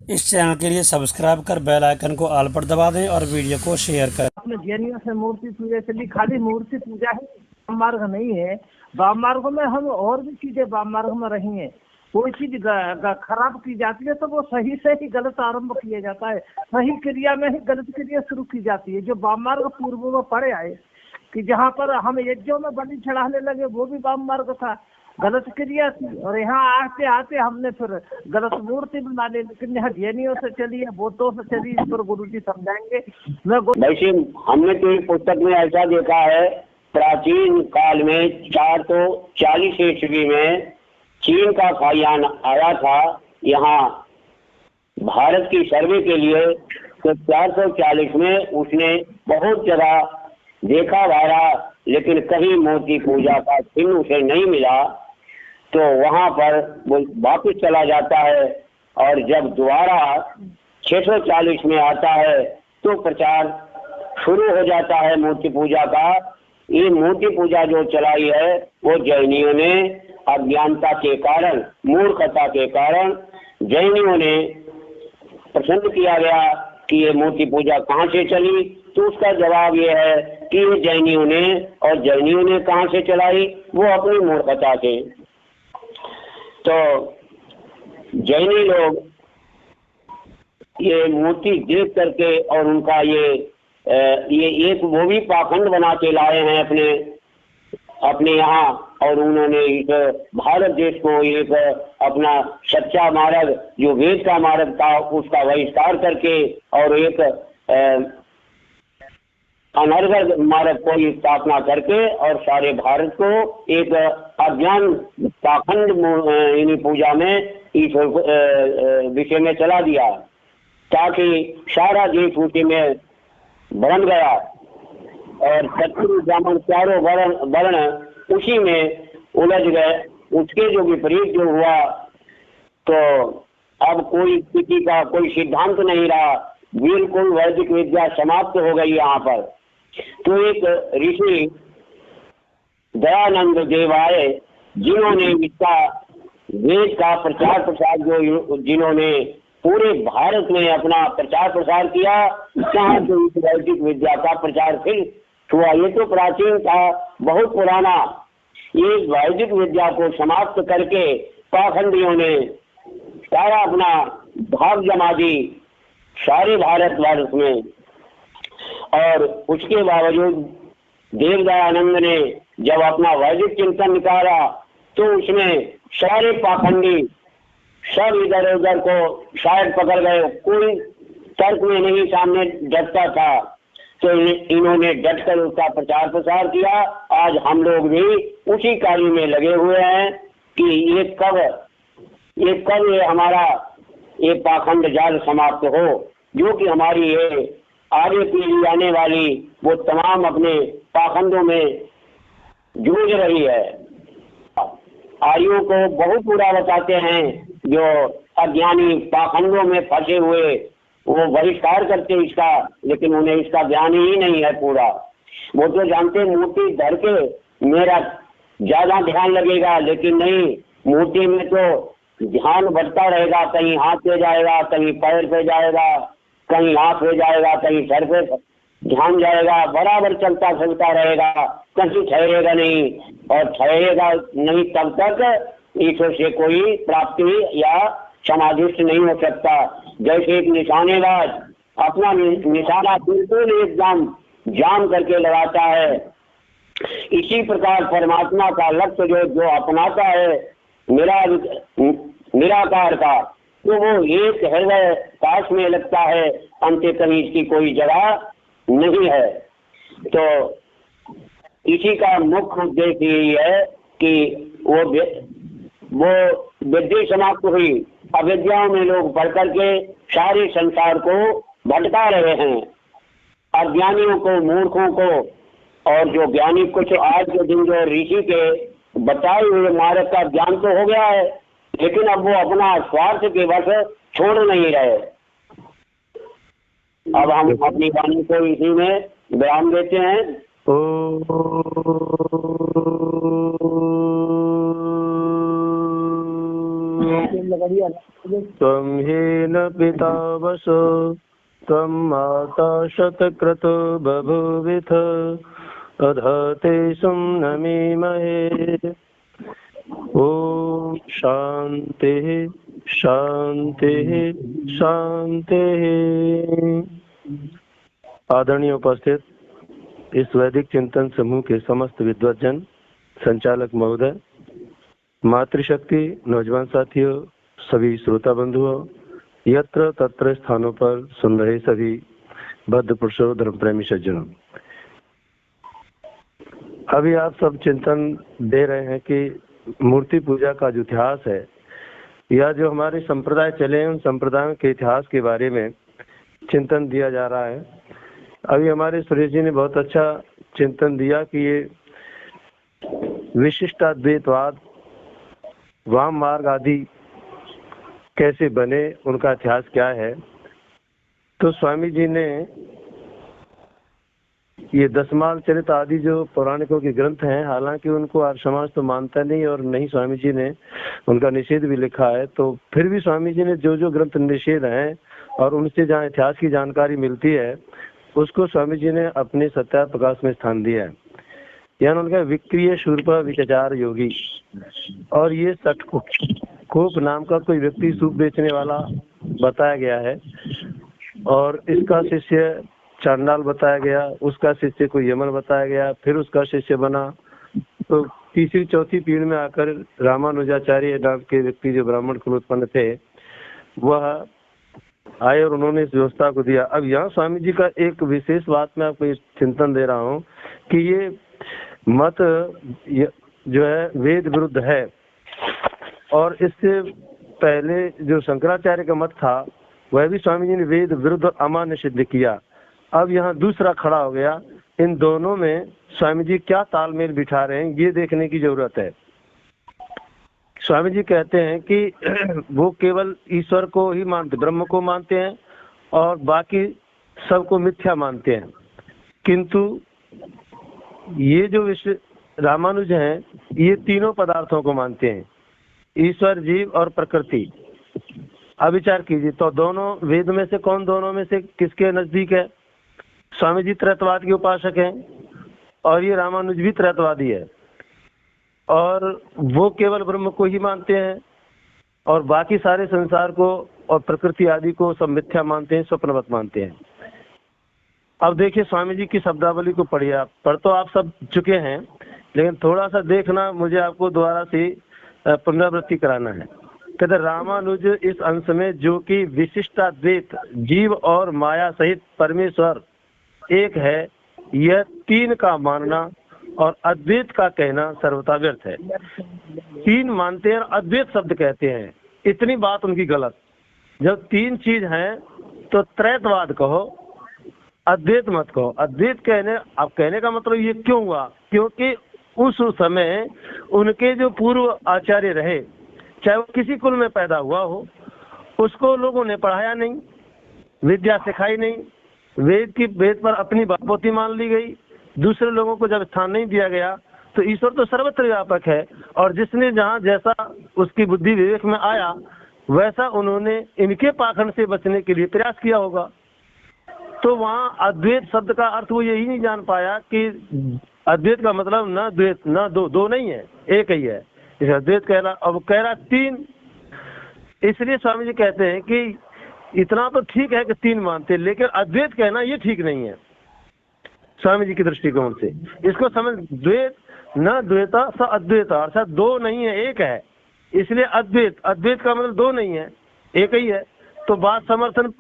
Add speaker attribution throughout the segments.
Speaker 1: इस चैनल के लिए सब्सक्राइब कर बेल आइकन को ऑल पर दबा दें और वीडियो को शेयर करें।
Speaker 2: अपने जैनियों से मूर्ति पूजा चली, खाली मूर्ति पूजा ही वाम मार्ग नहीं है। वाम मार्ग में हम और भी चीजें वाम मार्ग में रही हैं। कोई चीज खराब की जाती है तो वो सही से ही गलत आरंभ किया जाता है, सही क्रिया में ही गलत क्रिया शुरू की जाती है। जो वाम मार्ग पूर्व में पड़े आए कि जहाँ पर हम यज्ञों में बलि चढ़ाने लगे वो भी वाम मार्ग था, गलत क्रिया थी। और यहाँ आते आते हमने फिर गलत मूर्ति बना ली, लेकिन यहाँ जैनियों से चली है, बौद्धों से चली, इस पर गुरु जी समझाएंगे।
Speaker 3: वैसे हमने तो एक पुस्तक में ऐसा देखा है, प्राचीन काल में 440 ईस्वी में चीन का खायान आया था यहाँ भारत की सर्वे के लिए। तो 440 में उसने बहुत जगह देखा भारा, लेकिन कहीं मूर्ति पूजा का चिन्ह उसे नहीं मिला। तो वहां पर वो वापिस चला जाता है और जब दोबारा 640 में आता है तो प्रचार शुरू हो जाता है मूर्ति पूजा का। ये मूर्ति पूजा जो चलाई है वो जैनियों ने अज्ञानता के कारण, मूर्खता के कारण जैनियों ने पसंद किया गया कि ये मूर्ति पूजा कहाँ से चली। तो उसका जवाब ये है कि ये जैनियों ने, और जैनियों ने कहाँ से चलाई, वो अपनी मूर्खता से। तो जैनी लोग ये मूर्ति देख करके और उनका ये एक वो भी पाखंड बना के लाए हैं अपने यहाँ, और उन्होंने इस भारत देश को एक अपना सच्चा मार्ग जो वेद का मार्ग था उसका बहिष्कार करके और एक अनर्गल मार्ग को स्थापना करके और सारे भारत को एक अज्ञान पाखंड पूजा में इस विषय में चला दिया, ताकि सारा देश उसी में बन गया और क्षत्रिय ब्राह्मण चारों वर्ण उसी में उलझ गए। उसके जो विपरीत जो हुआ, तो अब कोई किसी का कोई सिद्धांत नहीं रहा, बिल्कुल वैदिक विद्या समाप्त हो गई यहाँ पर। तो एक ऋषि दयानंद देव आए, जिन्होंने इसका वेद का प्रचार प्रसार जिन्होंने पूरे भारत में अपना प्रचार प्रसार किया, जहाँ से इस वैदिक विद्या का प्रचार फिर हुआ। ये तो प्राचीन था, बहुत पुराना। ये वैदिक विद्या को समाप्त करके पाखंडियों ने सारा अपना भाग जमा दी सारे भारतवर्ष में। और उसके बावजूद देवदयानंद ने जब अपना वैदिक चिंतन निकाला तो उसमें सारे पाखंडी सब इधर उधर को शायद पकड़ गए, कोई तर्क में नहीं सामने डटता था। तो इन्होंने डटकर उसका प्रचार प्रसार किया। आज हम लोग भी उसी कार्य में लगे हुए हैं कि ये कब ये हमारा ये पाखंड जाल समाप्त हो, जो कि हमारी ये आगे पीढ़ी आने वाली वो तमाम अपने पाखंडों में जूझ रही है। आर्यों को बहुत बुरा बताते हैं, जो अज्ञानी पाखंडों में फंसे हुए वो बहिष्कार करते इसका, लेकिन उन्हें इसका ज्ञान ही नहीं है पूरा। वो तो जानते मूर्ति धर के मेरा ज्यादा ध्यान लगेगा, लेकिन नहीं, मूर्ति में तो ध्यान बढ़ता रहेगा, कहीं हाथ पे जाएगा, कहीं पैर पे जाएगा, कहीं आंख पे जाएगा, कहीं सर पे ध्यान जाएगा, बराबर चलता फिरता रहेगा, कहीं ठहरेगा नहीं। और ठहरेगा नहीं तब तक ईश्वर से कोई प्राप्ति या समाधिष्ट नहीं हो सकता। जैसे एक निशानेबाज अपना निशाना बिल्कुल एकदम जाम करके लगाता है, इसी प्रकार परमात्मा का लक्ष्य जो अपनाता है निराकार का, तो वो एक हृदय पास में लगता है, अंत कहीं इसकी कोई जगह नहीं है। तो इसी का मुख्य उद्देश्य यही है कि वो विद्या समाप्त हुई, अविद्याओं में लोग बढ़ करके सारे संसार को भटका रहे हैं, अज्ञानियों को, मूर्खों को। और जो ज्ञानी कुछ आज के दिन जो ऋषि के बताए हुए मार्ग का ज्ञान तो हो गया है, लेकिन अब वो अपना स्वार्थ के वश छोड़ नहीं रहे। अब हम अपनी वाणी को इसी में विराम देते हैं।
Speaker 4: त्वं हीन पिता वसो त्वं माता शतक्रतो बभूविथ अधते सुम्नमीमहे। ओम शांति शांति शांति। आदरणीय उपस्थित इस वैदिक चिंतन समूह के समस्त विद्वज्जन, संचालक महोदय, मातृशक्ति, नौजवान साथियों, सभी श्रोता बंधुओं, यत्र तत्र स्थानों पर सुन रहे सभी बद्ध पुरुषों, धर्म प्रेमी सज्जनों, अभी आप सब चिंतन दे रहे हैं कि मूर्ति पूजा का जो इतिहास है या जो हमारे संप्रदाय चले हैं उन संप्रदायों के इतिहास के बारे में चिंतन दिया जा रहा है। अभी हमारे सुरेश जी ने बहुत अच्छा चिंतन दिया कि ये विशिष्टाद्वैतवाद, वाम मार्ग आदि कैसे बने, उनका इतिहास क्या है। तो स्वामी जी ने ये दशमाल चरित आदि जो पौराणिकों के ग्रंथ हैं, हालांकि उनको आर्य समाज तो मानता नहीं और नहीं स्वामी जी ने उनका निषेध भी लिखा है, तो फिर भी स्वामी जी ने जो जो ग्रंथ निषेध हैं और उनसे जहाँ इतिहास की जानकारी मिलती है उसको स्वामी जी ने अपने सत्या प्रकाश में स्थान दिया है। यानी उनका विक्रिय शूर्पा विचार योगी, और ये सटकोप नाम का कोई व्यक्ति सूप बेचने वाला बताया गया है, और इसका शिष्य चांडाल बताया गया, उसका शिष्य कोई यमन बताया गया, फिर उसका शिष्य बना। तो तीसरी चौथी पीढ़ी में आकर रामानुजाचार्य नाम के व्यक्ति जो ब्राह्मण कुल उत्पन्न थे वह आए और उन्होंने इस व्यवस्था को दिया। अब यहाँ स्वामी जी का एक विशेष बात मैं आपको चिंतन दे रहा हूँ कि ये मत जो है वेद विरुद्ध है, और इससे पहले जो शंकराचार्य का मत था वह भी स्वामी जी ने वेद विरुद्ध अमान्य सिद्ध किया। अब यहाँ दूसरा खड़ा हो गया। इन दोनों में स्वामी जी क्या तालमेल बिठा रहे हैं ये देखने की जरूरत है। स्वामी जी कहते हैं कि वो केवल ईश्वर को ही मानते, ब्रह्म को मानते हैं और बाकी सबको मिथ्या मानते हैं, किंतु ये जो रामानुज हैं ये तीनों पदार्थों को मानते हैं, ईश्वर, जीव और प्रकृति। अब विचार कीजिए, तो दोनों वेद में से कौन दोनों में से किसके नजदीक है? स्वामी जी त्रैतवाद के उपासक हैं और ये रामानुज भी त्रैतवादी है, और वो केवल ब्रह्म को ही मानते हैं और बाकी सारे संसार को और प्रकृति आदि को सब मिथ्या मानते हैं, स्वप्नवत मानते हैं। अब देखिए स्वामी जी की शब्दावली को पढ़िए आप, पढ़ तो आप सब चुके हैं लेकिन थोड़ा सा देखना, मुझे आपको दोबारा से पुनरावृत्ति कराना है। कहते रामानुज इस अंश में जो कि विशिष्टाद्वैत, जीव और माया सहित परमेश्वर एक है, यह तीन का मानना और अद्वैत का कहना सर्वथा व्यर्थ है। तीन मानते हैं और अद्वैत शब्द कहते हैं, इतनी बात उनकी गलत। जब तीन चीज हैं तो त्रैतवाद कहो, अद्वैत मत कहो। अद्वैत कहने का मतलब ये क्यों हुआ? क्योंकि उस समय उनके जो पूर्व आचार्य रहे, चाहे वो किसी कुल में पैदा हुआ हो, उसको लोगों ने पढ़ाया नहीं, विद्या सिखाई नहीं, वेद पर अपनी बापोती मान ली गई। दूसरे लोगों को जब स्थान नहीं दिया गया तो ईश्वर तो सर्वत्र व्यापक है, और जिसने जहाँ जैसा उसकी बुद्धि विवेक में आया वैसा उन्होंने इनके पाखंड से बचने के लिए प्रयास किया होगा। तो वहाँ अद्वैत शब्द का अर्थ वो यही नहीं जान पाया कि अद्वैत का मतलब न द्वैत, न दो नहीं है, एक ही है। इस अद्वैत कह रहा, अब कह रहा तीन। इसलिए स्वामी जी कहते हैं कि इतना तो ठीक है कि तीन मानते, लेकिन अद्वैत कहना ये ठीक नहीं है स्वामी जी की दृष्टिकोण से। इसको समझ, द्वैत न द्वैता स अद्वैता, अर्थात दो नहीं है, एक है। इसलिए अद्वैत का मतलब दो नहीं है, एक ही है। तो बात समर्थन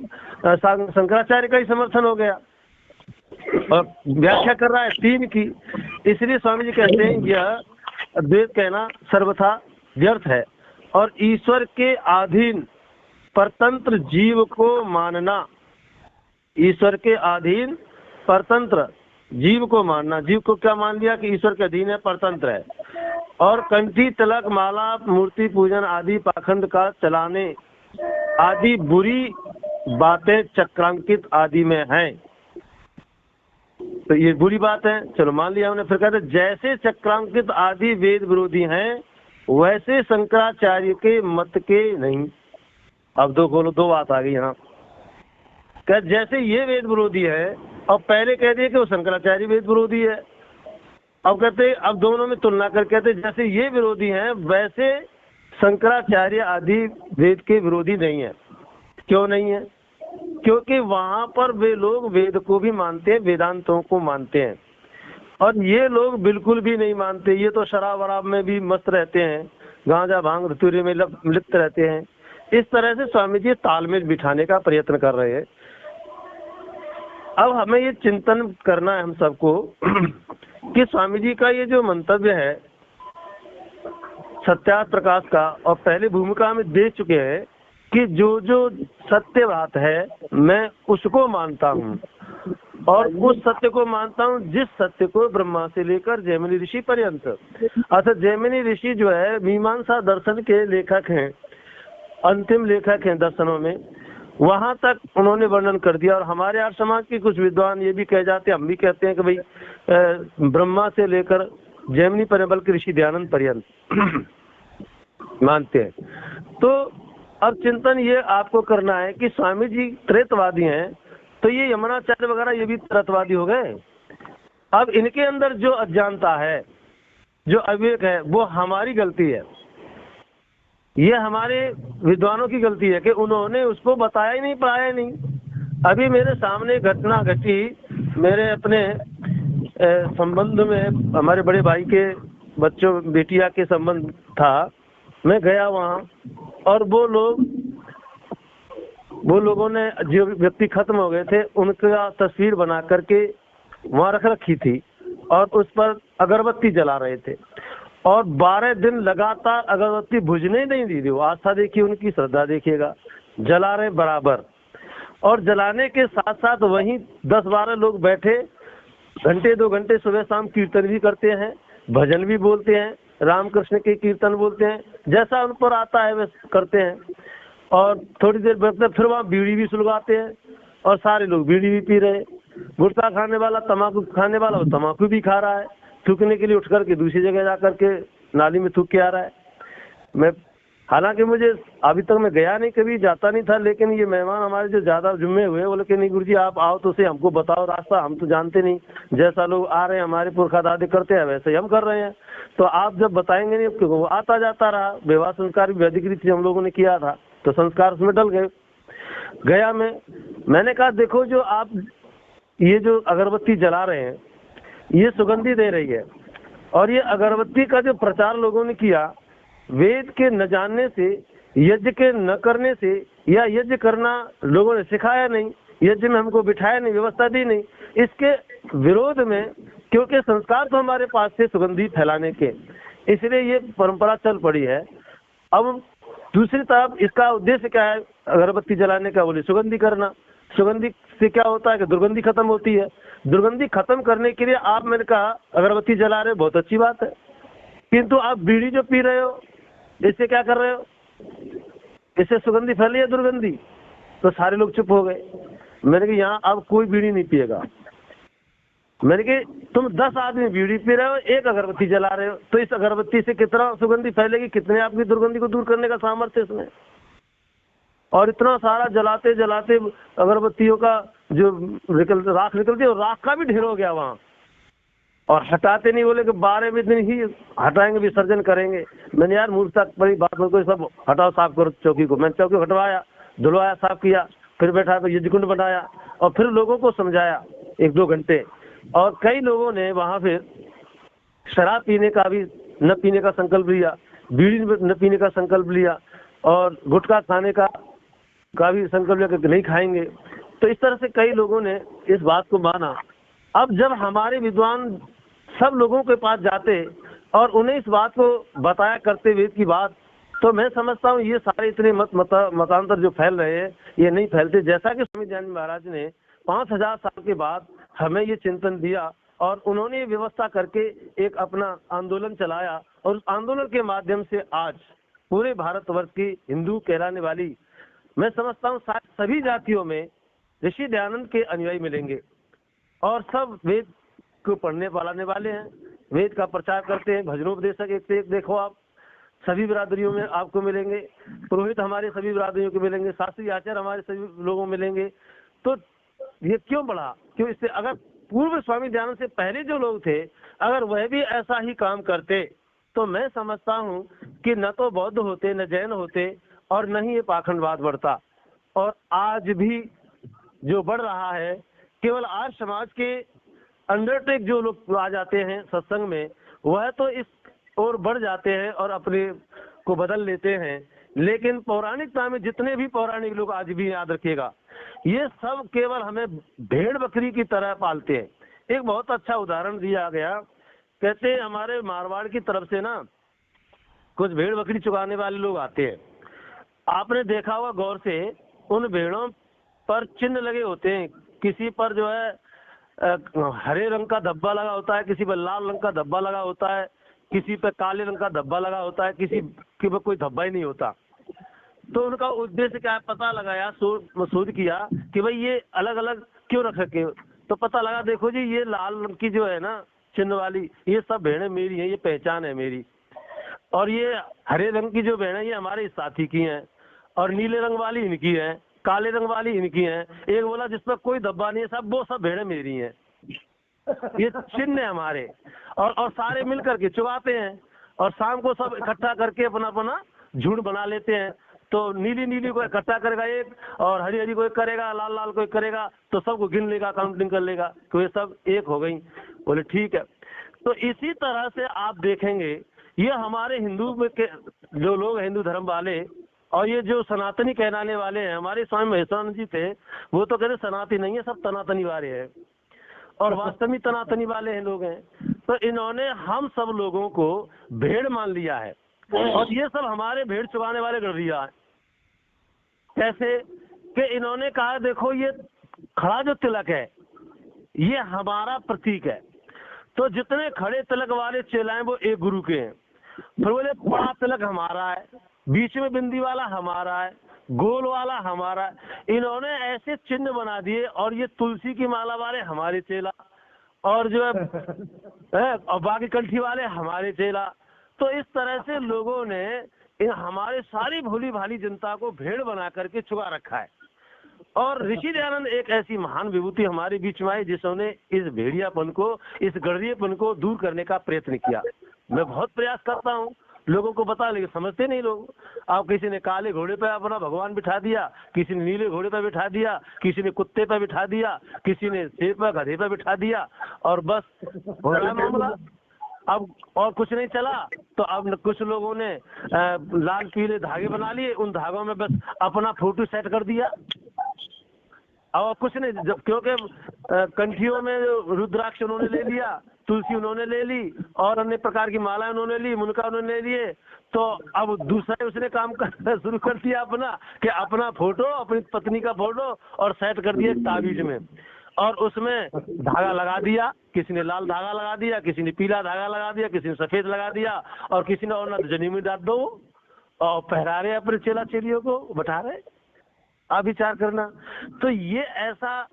Speaker 4: शंकराचार्य का ही समर्थन हो गया, और व्याख्या कर रहा है तीन की। इसलिए स्वामी जी कहते हैं यह अद्वैत कहना सर्वथा व्यर्थ है, और ईश्वर के अधीन परतंत्र जीव को मानना, ईश्वर के अधीन परतंत्र जीव को मानना। जीव को क्या मान लिया कि ईश्वर के अधीन है, परतंत्र है, और कंठी, तिलक, माला, मूर्ति पूजन आदि पाखंड का चलाने आदि बुरी बातें चक्रांकित आदि में हैं। तो ये बुरी बात है, चलो मान लिया हमने। फिर कहते जैसे चक्रांकित आदि वेद विरोधी हैं, वैसे शंकराचार्य के मत के नहीं। अब दो बात आ गई यहाँ। क्या जैसे ये वेद विरोधी है और पहले कह दिए कि वो शंकराचार्य वेद विरोधी है, अब कहते अब दोनों में तुलना कर कहते जैसे ये विरोधी हैं वैसे शंकराचार्य आदि वेद के विरोधी नहीं है। क्यों नहीं है? क्योंकि वहां पर वे लोग वेद को भी मानते हैं, वेदांतों को मानते हैं, और ये लोग बिल्कुल भी नहीं मानते। ये तो शराब वराब में भी मस्त रहते हैं, गांजा भांग धतूरे में लिप्त रहते हैं। इस तरह से स्वामी जी तालमेल बिठाने का प्रयत्न कर रहे हैं। अब हमें ये चिंतन करना है हम सबको कि स्वामी जी का ये जो मंतव्य है सत्यार्थ प्रकाश का, और पहले भूमिका में दे चुके हैं कि जो जो सत्य बात है मैं उसको मानता हूँ, और उस सत्य को मानता हूँ जिस सत्य को ब्रह्मा से लेकर जैमिनी ऋषि पर्यंत, अर्थात जैमिनी ऋषि जो है मीमांसा दर्शन के लेखक हैं, अंतिम लेखक हैं दर्शनों में, वहां तक उन्होंने वर्णन कर दिया। और हमारे आर्य समाज के कुछ विद्वान ये भी कह जाते हैं, हम भी कहते हैं कि भाई ब्रह्मा से लेकर जैमिनी पर्यंत बल्कि ऋषि दयानंद पर्यंत मानते हैं। तो अब चिंतन ये आपको करना है कि स्वामी जी त्रेतवादी हैं, तो ये यमुनाचार्य वगैरह ये भी त्रेतवादी हो गए। अब इनके अंदर जो अज्ञानता है, जो अविवेक है, वो हमारी गलती है, ये हमारे विद्वानों की गलती है कि उन्होंने उसको बताया ही नहीं, पढ़ाया नहीं। अभी मेरे सामने घटना घटी, मेरे अपने संबंध में हमारे बड़े भाई के बच्चों बेटिया के संबंध था, मैं गया वहाँ, और वो लोगों ने जो व्यक्ति खत्म हो गए थे उनका तस्वीर बना करके वहाँ रख रखी थी, और उस पर अगरबत्ती जला रहे थे, और 12 दिन लगातार अगरबत्ती बुझने नहीं दी थी। वो आस्था देखिए उनकी, श्रद्धा देखिएगा, जला रहे बराबर। और जलाने के साथ साथ वहीं 10-12 लोग बैठे घंटे 2 घंटे सुबह शाम कीर्तन भी करते हैं, भजन भी बोलते हैं, रामकृष्ण के कीर्तन बोलते हैं, जैसा उन पर आता है वैसे करते हैं। और थोड़ी देर बैठते फिर वहाँ बीड़ी भी सुलगाते हैं, और सारे लोग बीड़ी भी पी रहे। गुटखा खाने वाला, तम्बाकू खाने वाला, वो तम्बाकू भी खा रहा है, थूकने के लिए उठ करके दूसरी जगह जा करके नाली में थूक के आ रहा है। मैं हालांकि मुझे अभी तक मैं गया नहीं, कभी जाता नहीं था, लेकिन ये मेहमान हमारे जो ज्यादा जुम्मे हुए बोले कि नहीं गुरुजी आप आओ तो से हमको बताओ रास्ता, हम तो जानते नहीं, जैसा लोग आ रहे हैं हमारे पुरखा दादी करते हैं वैसे ही हम कर रहे हैं, तो आप जब बताएंगे नहीं, क्योंकि वो आता जाता रहा। विवाह संस्कार भी वैदिक रीति हम लोगों ने किया था, तो संस्कार उसमें डल गए। गया मैंने कहा देखो जो आप ये जो अगरबत्ती जला रहे हैं ये सुगंधी दे रही है, और ये अगरबत्ती का जो प्रचार लोगों ने किया वेद के न जानने से, यज्ञ के न करने से, या यज्ञ करना लोगों ने सिखाया नहीं, यज्ञ में हमको बिठाया नहीं, व्यवस्था दी नहीं, इसके विरोध में, क्योंकि संस्कार तो हमारे पास थे सुगंधी फैलाने के, इसलिए ये परंपरा चल पड़ी है। अब दूसरी तरफ इसका उद्देश्य क्या है अगरबत्ती जलाने का? बोले सुगंधी करना। सुगंधी से क्या होता है कि दुर्गंधी खत्म होती है। दुर्गंधी खत्म करने के लिए आप, मैंने कहा अगरबत्ती जला रहे हो बहुत अच्छी बात है, किंतु आप बीड़ी जो पी रहे हो इससे क्या कर रहे हो? इससे सुगंधी फैली है दुर्गंधी। तो सारे लोग चुप हो गए। मैंने कहा यहाँ अब कोई बीड़ी नहीं पिएगा। मैंने कहा तुम 10 आदमी बीड़ी पी रहे हो, एक अगरबत्ती जला रहे हो, तो इस अगरबत्ती से कितना सुगंधी फैलेगी, कितने आपकी दुर्गंधी को दूर करने का सामर्थ्य इसमें। और इतना सारा जलाते जलाते अगरबत्तियों का जो राख निकलती है, राख का भी ढेर हो गया वहाँ, और हटाते नहीं। बोले कि 12वें दिन ही हटाएंगे, विसर्जन करेंगे। मैंने यार मूर्खता बड़ी बात हो, सब हटाओ, साफ करो चौकी को। मैंने चौकी हटवाया, धुलवाया, साफ किया, फिर बैठा तो यज्ञकुंड बनाया, और फिर लोगों को समझाया 1-2 घंटे। और कई लोगों ने वहाँ फिर शराब पीने का भी न पीने का संकल्प लिया, बीड़ी न पीने का संकल्प लिया, और गुटखा खाने का भी संकल्प लिया कि नहीं खाएंगे। तो इस तरह से कई लोगों ने इस बात को माना। अब जब हमारे विद्वान सब लोगों के पास जाते और उन्हें इस बात को बताया करते वेद की बात, तो मैं समझता हूँ ये सारे इतने मतांतर जो फैल रहे हैं ये नहीं फैलते। जैसा कि स्वामी दयानंद महाराज ने 5000 साल के बाद हमें ये चिंतन दिया, और उन्होंने ये व्यवस्था करके एक अपना आंदोलन चलाया, और उस आंदोलन के माध्यम से आज पूरे भारतवर्ष की हिंदू कहलाने वाली, मैं समझता हूँ सभी जातियों में ऋषि दयानंद के अनुयायी मिलेंगे, और सब वेद को पढ़ने पढ़ाने वाले हैं, वेद का प्रचार करते हैं, भजनोपदेशक एक से एक देखो आप, सभी बिरादरियों में आपको मिलेंगे, पुरोहित हमारे सभी बिरादरियों के मिलेंगे, शास्त्री आचार्य हमारे सभी लोगों मिलेंगे। तो ये क्यों बढ़ा? क्यों? इससे अगर पूर्व स्वामी दयानंद से पहले जो लोग थे अगर वह भी ऐसा ही काम करते तो मैं समझता हूँ कि न तो बौद्ध होते, न जैन होते, और न ही ये पाखंडवाद बढ़ता। और आज भी जो बढ़ रहा है, केवल आर्य समाज के अंडरटेक जो लोग आ जाते हैं सत्संग में, वह तो इस ओर बढ़ जाते हैं और अपने को बदल लेते हैं। लेकिन पौराणिकता में जितने भी पौराणिक लोग, आज भी याद रखिएगा, ये सब केवल हमें भेड़ बकरी की तरह पालते हैं। एक बहुत अच्छा उदाहरण दिया गया, कहते हैं हमारे मारवाड़ की तरफ से ना कुछ भेड़ बकरी चुगाने वाले लोग आते हैं। आपने देखा होगा गौर से, उन भेड़ों पर चिन्ह लगे होते हैं। किसी पर जो है हरे रंग का धब्बा लगा होता है, किसी पर लाल रंग का धब्बा लगा होता है, किसी पर काले रंग का धब्बा लगा होता है, किसी पर कोई धब्बा ही नहीं होता। तो उनका उद्देश्य क्या है, पता लगाया, शोध किया कि भाई ये अलग अलग क्यों रख रखे। तो पता लगा, देखो जी ये लाल रंग की जो है ना चिन्ह वाली, ये सब भेड़ें मेरी हैं, ये पहचान है मेरी। और ये हरे रंग की जो भेड़ें, ये हमारे साथी की हैं, और नीले रंग वाली इनकी है, काले रंग वाली इनकी है। एक बोला जिस पर कोई धब्बा नहीं है, सब वो सब भेड़ें मेरी हैं। ये चिन्ह है हमारे। और सारे मिल करके चुगाते हैं, और शाम को सब इकट्ठा करके अपना अपना झुंड बना लेते हैं। तो नीली नीली को इकट्ठा करेगा एक, और हरी हरी को एक करेगा, लाल लाल को एक करेगा, तो सबको गिन लेगा, काउंटिंग कर लेगा तो ये सब एक हो गई। बोले ठीक है। तो इसी तरह से आप देखेंगे, ये हमारे हिंदू में के जो लोग हिंदू धर्म वाले, और ये जो सनातनी कहलाने वाले हैं, हमारे स्वामी महेशानंद जी थे, वो तो कहते सनातनी नहीं है, सब तनातनी वाले हैं, और वास्तव में तनातनी वाले हैं लोग हैं। तो इन्होंने हम सब लोगों को भेड़ मान लिया है, और ये सब हमारे भेड़ चुगाने वाले गढ़िया है। कैसे कि इन्होंने कहा देखो ये खड़ा जो तिलक है ये हमारा प्रतीक है, तो जितने खड़े तिलक वाले चेला हैं वो एक गुरु के हैं। फिर बोले बड़ा तिलक हमारा है, बीच में बिंदी वाला हमारा है, गोल वाला हमारा है। इन्होंने ऐसे चिन्ह बना दिए, और ये तुलसी की माला वाले हमारे चेला, और जो है और बाकी कंठी वाले हमारे चेला। तो इस तरह से लोगों ने हमारे सारी भोली भाली जनता को भेड़ बना करके चुगा रखा है। और ऋषि दयानंद एक ऐसी महान विभूति हमारे बीच में आई जिसने इस भेड़ियापन को, इस गढ़ियापन को दूर करने का प्रयत्न किया। मैं बहुत प्रयास करता हूँ लोगों को बता, लेकिन समझते नहीं लोग। आप किसी ने काले घोड़े पे अपना भगवान बिठा दिया, किसी ने नीले घोड़े पे बिठा दिया, किसी ने कुत्ते पे बिठा दिया, किसी ने शेर पे गधे पे बिठा दिया, और बस हो रहा है मामला। अब और कुछ नहीं चला, तो अब कुछ लोगों ने लाल पीले धागे बना लिए, उन धागों में बस अपना फोटो सेट कर दिया, और कुछ नहीं। जब क्योंकि कंठियों में रुद्राक्ष उन्होंने ले लिया, तुलसी उन्होंने ले ली, और अन्य प्रकार की माला उन्होंने ली, मुनका उन्होंने ले लिए। तो अब दूसरा उसने काम करना शुरू कर दिया अपना, कि अपना फोटो, अपनी पत्नी का फोटो, और सेट कर दिया ताबीज में, और उसमें धागा लगा दिया। किसी ने लाल धागा लगा दिया, किसी ने पीला धागा लगा दिया, किसी ने सफेद लगा दिया, और किसी ने और ना जनी में डाल दो, और पहरा रहे अपने चेला चेलियों को, बैठा रहे। आप विचार करना। तो ये ऐसा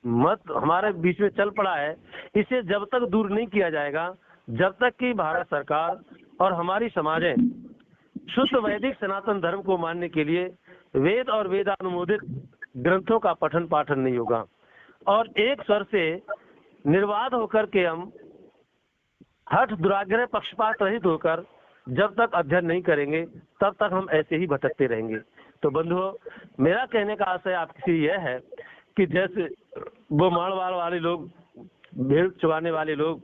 Speaker 4: मत हमारे बीच में चल पड़ा है, इसे जब तक दूर नहीं किया जाएगा, जब तक कि भारत सरकार और हमारी समाजें शुद्ध वैदिक सनातन धर्म को मानने के लिए वेद और वेदानुमोदित ग्रंथों का पठन पाठन नहीं होगा, और एक स्वर से निर्वाध होकर के हम हठ दुराग्रह पक्षपात रहित होकर जब तक अध्ययन नहीं करेंगे, तब तक हम ऐसे ही भटकते रहेंगे। तो बंधुओं, मेरा कहने का आशय आपसे यह है कि जैसे वो मारवाड़ वाले लोग, भेड़ चुगाने वाले लोग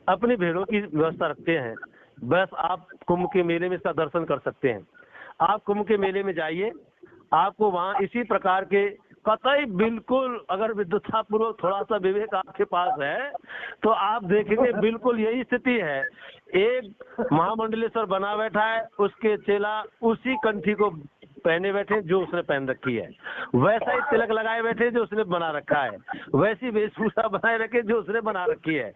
Speaker 4: अपनी भेड़ों की व्यवस्था रखते हैं, बस आप कुंभ के मेले में इसका दर्शन कर सकते हैं। आप कुंभ के मेले में जाइए, आपको वहाँ इसी प्रकार के कतई बिल्कुल, अगर विद्वतापूर्वक थोड़ा सा विवेक आपके पास है तो आप देखेंगे बिल्कुल यही स्थिति है। एक महामंडलेश्वर बना बैठा है, उसके चेला उसी कंठी को पहने बैठे जो उसने पहन रखी है, वैसा ही तिलक लगाए बैठे जो उसने बना रखा है, वैसी वेशभूषा बनाए रखे जो उसने बना रखी है,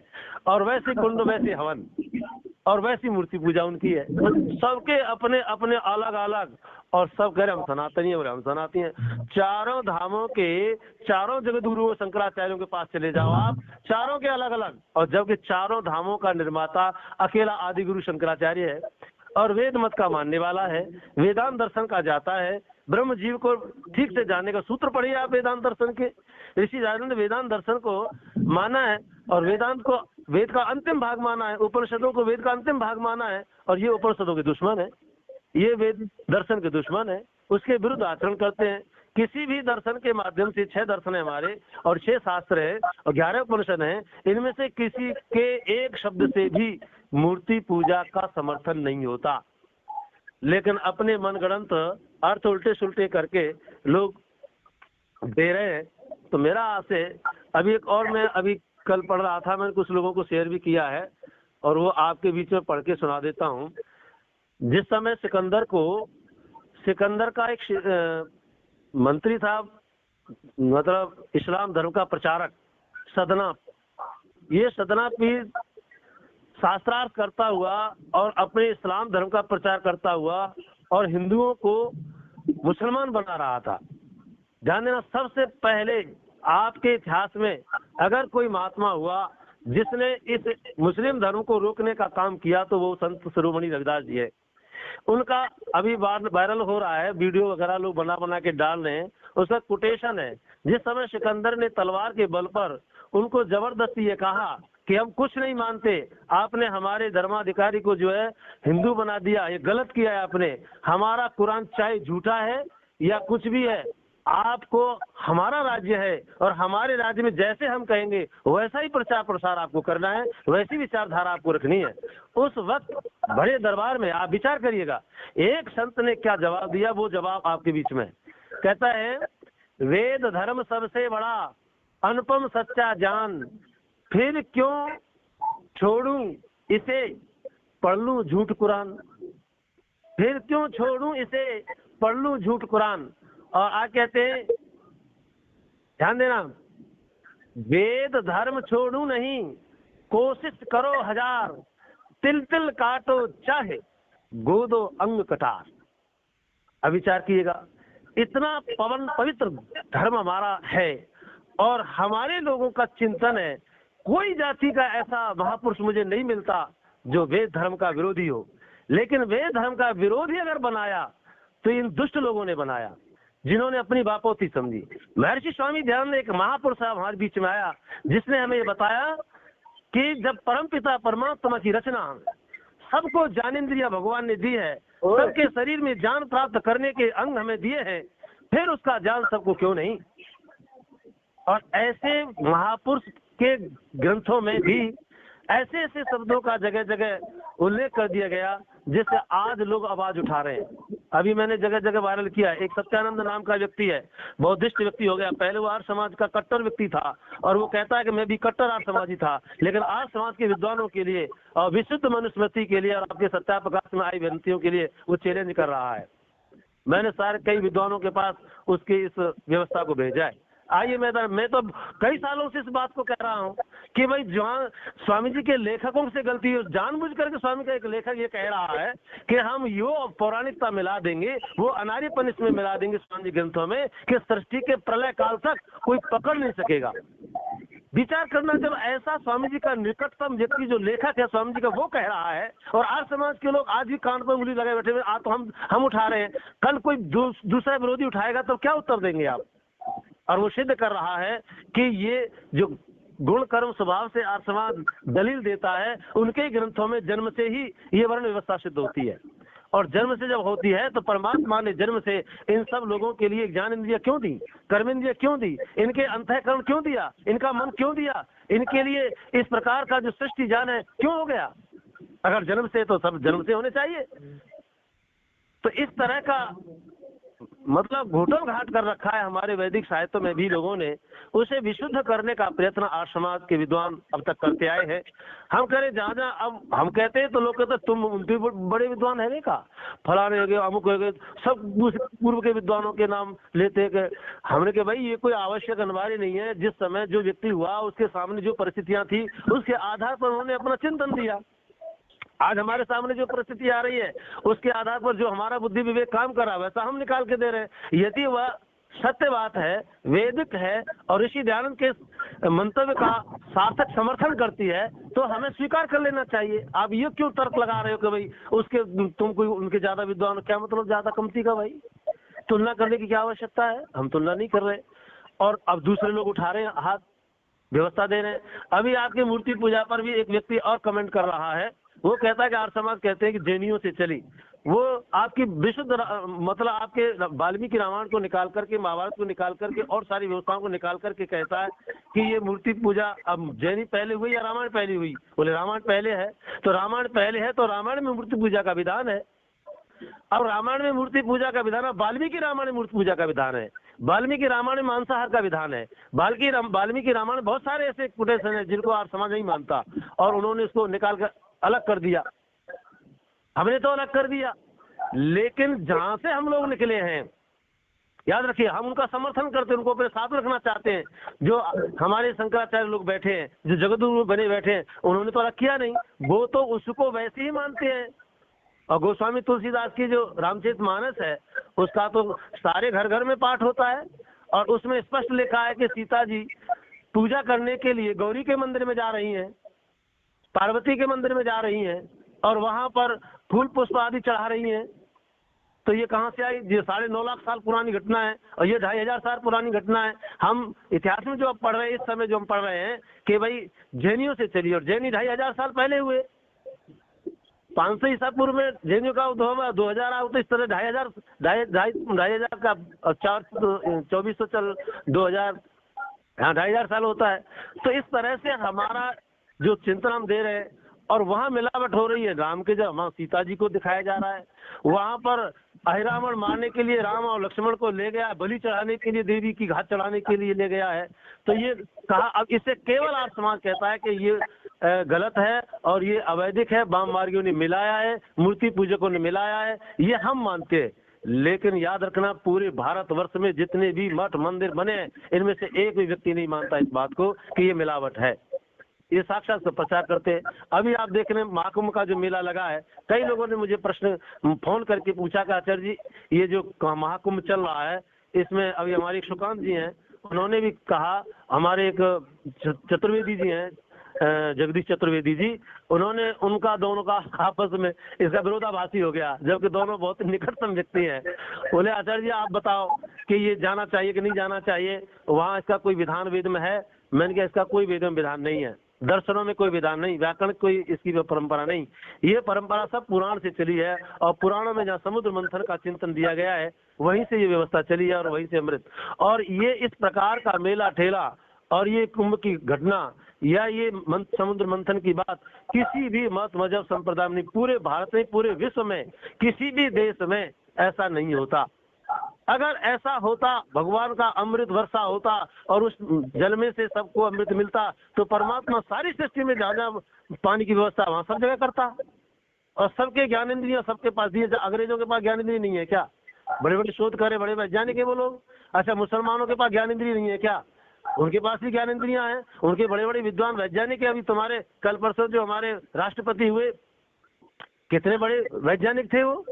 Speaker 4: और वैसे कुंड, वैसे हवन, और वैसी मूर्ति पूजा उनकी है। सबके अपने अपने अलग अलग, और सब कह रहे हम सनातनी है, हम सनातनी है। चारों धामों के चारों जगद्गुरुओं शंकराचार्यों के पास चले जाओ आप, चारों के अलग अलग, और जबकि चारों धामों का निर्माता अकेला आदि गुरु शंकराचार्य है। और वेद मत का मानने वाला है, वेदांत दर्शन का जाता है, ब्रह्म जीव को ठीक से जानने का सूत्र पढ़िए आप वेदांत दर्शन के। ऋषि राजन ने वेदांत दर्शन को माना है और वेदांत को वेद का अंतिम भाग माना है, उपनिषदों को वेद का अंतिम भाग माना है, और ये उपनिषदों के दुश्मन है, ये वेद दर्शन के दुश्मन है, उसके विरुद्ध आचरण करते हैं। किसी भी दर्शन के माध्यम से 6 दर्शन है हमारे और 6 शास्त्र है और 11 उपनिषद हैं, इनमें से किसी के एक शब्द से भी मूर्ति पूजा का समर्थन नहीं होता, लेकिन अपने मनगढ़ंत अर्थ उल्टे सुलटे करके लोग दे रहे हैं। तो मेरा आपसे अभी एक और, मैं अभी कल पढ़ रहा था, मैंने कुछ लोगों को शेयर भी किया है और वो आपके बीच में पढ़ के सुना देता हूँ। जिस समय सिकंदर का एक मंत्री था, मतलब इस्लाम धर्म का प्रचारक सदना, ये सदना पीर शास्त्रार्थ करता हुआ और अपने इस्लाम धर्म का प्रचार करता हुआ और हिंदुओं को मुसलमान बना रहा था। ध्यान देना, सबसे पहले आपके इतिहास में अगर कोई महात्मा हुआ जिसने इस मुस्लिम धर्म को रोकने का काम किया तो वो संत शिरोमणि रविदास जी है। उनका अभी वायरल हो रहा है, वीडियो वगैरह लोग बना बना के डाल रहे हैं, उसका कोटेशन है। जिस समय सिकंदर ने तलवार के बल पर उनको जबरदस्ती ये कहा कि हम कुछ नहीं मानते, आपने हमारे धर्माधिकारी को जो है हिंदू बना दिया, ये गलत किया है आपने, हमारा कुरान चाहे झूठा है या कुछ भी है, आपको हमारा राज्य है और हमारे राज्य में जैसे हम कहेंगे वैसा ही प्रचार प्रसार आपको करना है, वैसी विचारधारा आपको रखनी है। उस वक्त बड़े दरबार में आप विचार करिएगा, एक संत ने क्या जवाब दिया, वो जवाब आपके बीच में कहता है, वेद धर्म सबसे बड़ा अनुपम सच्चा जान, फिर क्यों छोड़ूं इसे पढ़ लूं झूठ कुरान, फिर क्यों छोड़ूं इसे पढ़ लूं झूठ कुरान। और आ कहते हैं, ध्यान देना, वेद धर्म छोड़ू नहीं, कोशिश करो 1000, तिल तिल काटो चाहे गोदो अंग कटार। अब विचार कीजिएगा, इतना पवित्र धर्म हमारा है और हमारे लोगों का चिंतन है, कोई जाति का ऐसा महापुरुष मुझे नहीं मिलता जो वेद धर्म का विरोधी हो, लेकिन वेद धर्म का विरोधी अगर बनाया तो इन दुष्ट लोगों ने बनाया, जिन्होंने अपनी बापोती समझी। महर्षि स्वामी दयानंद एक महापुरुष साहब हमारे बीच में आया, जिसने हमें ये बताया कि जब परमपिता परमात्मा की रचना सबको ज्ञानेंद्रिय भगवान ने दी है, सबके शरीर में ज्ञान प्राप्त करने के अंग हमें दिए हैं, फिर उसका ज्ञान सबको क्यों नहीं। और ऐसे महापुरुष के ग्रंथों में भी ऐसे ऐसे शब्दों का जगह जगह उल्लेख कर दिया गया जिससे आज लोग आवाज उठा रहे हैं। अभी मैंने जगह जगह वायरल किया, एक सत्यानंद नाम का व्यक्ति है, बौद्धिस्ट व्यक्ति हो गया, पहले वो आर्य समाज का कट्टर व्यक्ति था और वो कहता है कि मैं भी कट्टर आर्य समाजी था, लेकिन आर्य समाज के विद्वानों के लिए और विशुद्ध मनुस्मृति के लिए और आपके सत्या प्रकाश में आई विनतियों के लिए वो चैलेंज कर रहा है। मैंने सारे कई विद्वानों के पास उसकी इस व्यवस्था को भेजा है। आइए, मैं तो कई सालों से इस बात को कह रहा हूँ कि भाई जहाँ स्वामी जी के लेखकों से गलती है, जानबूझ करके स्वामी का एक लेखक ये कह रहा है कि हम यो पौराणिकता मिला देंगे, वो अनार्यपन इसमें मिला देंगे स्वामी जी ग्रंथों में कि सृष्टि के प्रलय काल तक कोई पकड़ नहीं सकेगा। विचार करना, जब ऐसा स्वामी जी का निकटतम व्यक्ति जो लेखक है स्वामी जी का वो कह रहा है और आर्य समाज के लोग आज भी कान पर उंगली लगाए बैठे हुए, आज तो हम उठा रहे हैं, कल कोई दूसरा विरोधी उठाएगा तो क्या उत्तर देंगे आप। और वो सिद्ध कर रहा है कि ये जो गुण कर्म स्वभाव से आर्य समाज दलील देता है, उनके ग्रंथों में जन्म से ही ये वर्ण व्यवस्था सिद्ध होती है। और जन्म से जब होती है तो परमात्मा ने जन्म से इन सब लोगों के लिए ज्ञान इंद्रिय क्यों दी, कर्म इंद्रिय क्यों दी, इनके अंतःकरण क्यों दिया, इनका मन क्यों दिया, इनके लिए इस प्रकार का जो सृष्टि ज्ञान है क्यों हो गया। अगर जन्म से तो सब जन्म से होने चाहिए। तो इस तरह का मतलब घोटल घाट कर रखा है हमारे वैदिक साहित्य में भी लोगों ने, उसे विशुद्ध करने का प्रयत्न आर्य समाज के विद्वान अब तक करते आए हैं। हम कह रहे जहाँ जहाँ अब हम कहते हैं तो लोग कहते तुम उनके बड़े विद्वान है का, फलाने हो गए, अमुक हो गए, सब पूर्व के विद्वानों के नाम लेते हैं। हमने कहा भाई ये कोई आवश्यक अनिवार्य नहीं है, जिस समय जो व्यक्ति हुआ उसके सामने जो परिस्थितियां थी उसके आधार पर उन्होंने अपना चिंतन दिया। आज हमारे सामने जो परिस्थिति आ रही है उसके आधार पर जो हमारा बुद्धि विवेक काम कर रहा है वैसा हम निकाल के दे रहे हैं। यदि वह सत्य बात है, वैदिक है और ऋषि दयानंद के मंतव्य का सार्थक समर्थन करती है तो हमें स्वीकार कर लेना चाहिए। आप ये क्यों तर्क लगा रहे हो कि भाई उसके तुम कोई उनके ज्यादा विद्वान हो, क्या मतलब ज्यादा कमती का? भाई तुलना करने की क्या आवश्यकता है? हम तुलना नहीं कर रहे। और अब दूसरे लोग उठा रहे हैं हाथ, व्यवस्था दे रहे हैं। अभी आपकी मूर्ति पूजा पर भी एक व्यक्ति और कमेंट कर रहा है, वो कहता है कि आर्य समाज कहते हैं कि जैनियों से चली। वो आपकी विशुद्ध मतलब आपके वाल्मीकि रामायण को निकाल करके, महाभारत को निकाल करके और सारी व्यवस्थाओं को निकाल करके कहता है कि ये मूर्ति पूजा अब जैनी पहले हुई या रामायण पहले हुई? बोले रामायण पहले है। तो रामायण पहले है तो रामायण में मूर्ति पूजा का विधान है। अब रामायण में मूर्ति पूजा का विधान है, वाल्मीकि रामायण में मूर्ति पूजा का विधान है, वाल्मीकि रामायण में मांसाहार का विधान है। वाल्मीकि रामायण में बहुत सारे ऐसे कोटेशन है जिनको आर्य समाज नहीं मानता, और उन्होंने इसको निकाल कर अलग कर दिया। हमने तो अलग कर दिया, लेकिन जहां से हम लोग निकले हैं, याद रखिए, हम उनका समर्थन करते हैं, उनको अपने साथ रखना चाहते हैं। जो हमारे शंकराचार्य लोग बैठे हैं, जो जगतगुरु बने बैठे हैं, उन्होंने तो अलग किया नहीं, वो तो उसको वैसे ही मानते हैं। और गोस्वामी तुलसीदास की जो रामचरितमानस है, उसका तो सारे घर घर में पाठ होता है, और उसमें स्पष्ट लिखा है कि सीता जी पूजा करने के लिए गौरी के मंदिर में जा रही हैं, पार्वती के मंदिर में जा रही हैं, और वहां पर फूल पुष्प आदि चढ़ा रही हैं। तो ये कहाँ से आई? ये 9.5 लाख साल पुरानी घटना है, और ये 2,500 साल पुरानी घटना है। हम इतिहास में जो अब पढ़ रहे हैं, इस समय जो हम पढ़ रहे हैं कि भाई जैनियों से चली, और जैनी 2,500 साल पहले हुए। 500 ईसा पूर्व में जैनियों का उद्भव हुआ, 2000 आओ तो इस तरह 2,500 का 2400 चल 2000, हाँ 2,500 साल होता है। तो इस तरह से हमारा जो चिंतन हम दे रहे हैं, और वहाँ मिलावट हो रही है। राम के जब वहाँ सीता जी को दिखाया जा रहा है, वहाँ पर अहिरावण मारने के लिए राम और लक्ष्मण को ले गया, बलि चढ़ाने के लिए, देवी की घात चढ़ाने के लिए ले गया है। तो ये कहा, अब इसे केवल आर्य समाज कहता है कि ये गलत है और ये अवैधिक है, वाम मार्गियों ने मिलाया है, मूर्ति पूजकों ने मिलाया है, ये हम मानते हैं। लेकिन याद रखना, पूरे भारतवर्ष में जितने भी मठ मंदिर बने हैं, इनमें से एक भी व्यक्ति नहीं मानता इस बात को कि ये मिलावट है। ये साक्षात प्रचार करते हैं। अभी आप देख रहे हैं महाकुंभ का जो मेला लगा है, कई लोगों ने मुझे प्रश्न फोन करके पूछा कि आचार्य जी, ये जो महाकुंभ चल रहा है, इसमें अभी हमारे एक सुकांत जी हैं, उन्होंने भी कहा, हमारे एक चतुर्वेदी जी हैं, जगदीश चतुर्वेदी जी, उन्होंने, उनका दोनों का आपस में इसका विरोधाभासी हो गया, जबकि दोनों बहुत निकटतम व्यक्ति हैं। बोले आचार्य जी आप बताओ कि ये जाना चाहिए कि नहीं जाना चाहिए, वहाँ इसका कोई विधान वेद में है? मैंने कहा इसका कोई वेद में विधान नहीं है, दर्शनों में कोई विधान नहीं, व्याकरण कोई इसकी परंपरा नहीं। ये परंपरा सब पुराण से चली है, और पुराणों में जहाँ समुद्र मंथन का चिंतन दिया गया है, वहीं से ये व्यवस्था चली है, और वहीं से अमृत। और ये इस प्रकार का मेला ठेला और ये कुंभ की घटना या ये समुद्र मंथन की बात किसी भी मत मजहब संप्रदाय में, पूरे भारत में, पूरे विश्व में, किसी भी देश में ऐसा नहीं होता। अगर ऐसा होता, भगवान का अमृत वर्षा होता और उस जल में से सबको अमृत मिलता, तो परमात्मा सारी सृष्टि में जहाँ जहाँ पानी की व्यवस्था वहाँ सब जगह करता, और सबके ज्ञानेंद्रियां सबके पास दिए। अंग्रेजों के पास ज्ञानेंद्रिय नहीं है क्या? बड़े बड़े शोध करे, बड़े वैज्ञानिक है वो लोग। अच्छा, मुसलमानों के पास ज्ञानेंद्रिय नहीं है क्या? उनके पास भी ज्ञानेंद्रियां हैं, उनके बड़े बड़े विद्वान वैज्ञानिक है। अभी तुम्हारे कल परसों जो हमारे राष्ट्रपति हुए, कितने बड़े वैज्ञानिक थे, वो